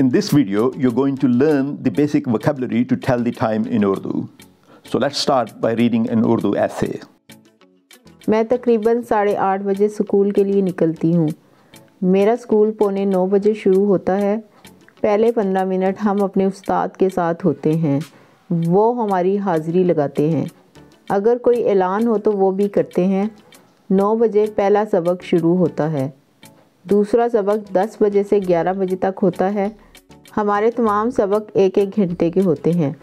In this video, you're going to learn the basic vocabulary to tell the time in Urdu. So let's start by reading an Urdu essay. मैं तकरीबन 8:30 बजे school के लिए निकलती हूँ। मेरा school 8:45 बजे शुरू होता है। पहले 15 मिनट हम अपने उस्ताद के साथ होते हैं। वो हमारी हाज़िरी लगाते हैं। अगर कोई ऐलान हो तो वो भी करते हैं। 9 बजे पहला सबक शुरू होता है। दूसरा सबक 10 बजे से 11 बजे तक होता है। हमारे तमाम सबक एक घंटे के होते हैं।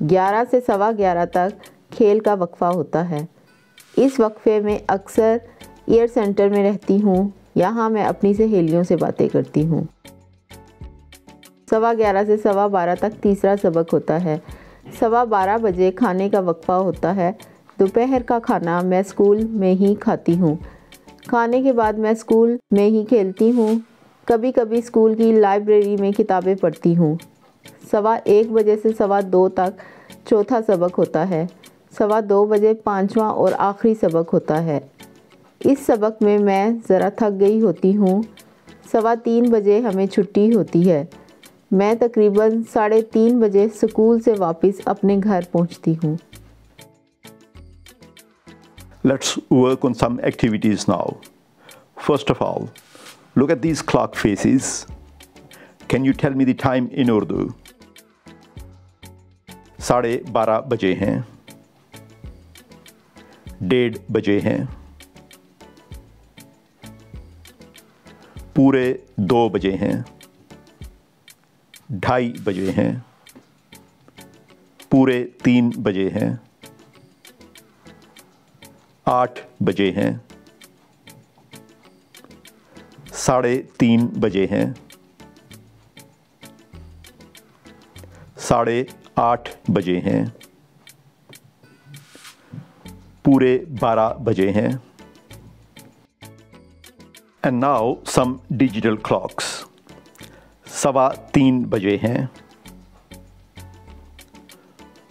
11 से 11:15 तक खेल का वक्फा होता है। इस वक्फे में अक्सर एयर सेंटर में रहती हूँ। यहाँ मैं अपनी सहेलियों से बातें करती हूँ। 11:15 से 12:15 तक तीसरा सबक होता है। 12:15 बजे खाने का वक्फा होता है। दोपहर का खाना मैं स्कूल में ही खाती हूँ। खाने के बाद मैं स्कूल में ही खेलती हूँ। कभी कभी स्कूल की लाइब्रेरी में किताबें पढ़ती हूँ। 1:15 बजे से 2:15 तक चौथा सबक होता है। 2:15 बजे 5वां और आखिरी सबक होता है। इस सबक में मैं ज़रा थक गई होती हूँ। 3:15 बजे हमें छुट्टी होती है। मैं तकरीबन 3:30 बजे स्कूल से वापस अपने घर पहुँचती हूँ। Let's work on some activities now. First of all, look at these clock faces. Can you tell me the time in Urdu? 12:30 बजे हैं। 1:30 बजे हैं। पूरे 2 बजे हैं। 2:30 बजे हैं। पूरे 3 बजे हैं। 8 बजे हैं। 3:30 बजे हैं। 8:30 बजे हैं। पूरे 12 बजे हैं। And now some digital clocks. 3:15 बजे हैं।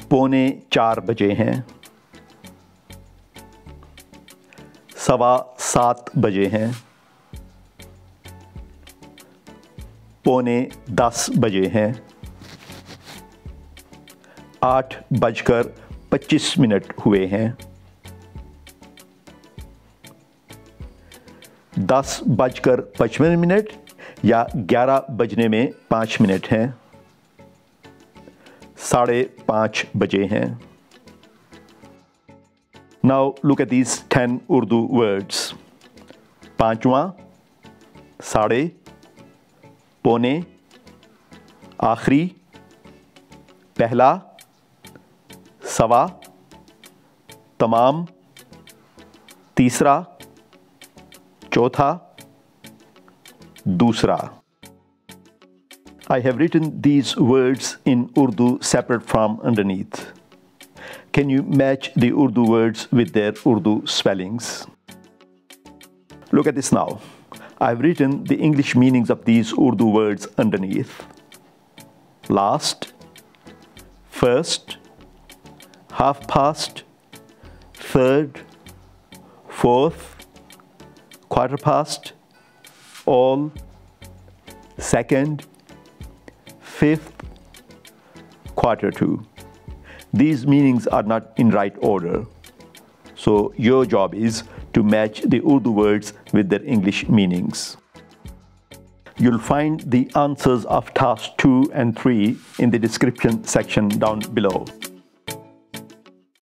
3:45 बजे हैं। 7:15 बजे हैं। 9:45 बजे हैं। 8:25 हुए हैं। 10:55 या 11 बजने में 5 मिनट हैं। 5:30 बजे हैं। Now look at these 10 Urdu words. 5वां, 3:30, पौने, आखिरी, पहला, सवा, तमाम, तीसरा, चौथा, दूसरा. I have written these words in Urdu separate from underneath. Can you match the Urdu words with their Urdu spellings? Look at this now. I've written the English meanings of these Urdu words underneath. Last, first, half past, third, fourth, quarter past, all, second, fifth, quarter to. These meanings are not in right order. So your job is to match the Urdu words with their English meanings. You'll find the answers of task 2 and 3 in the description section down below.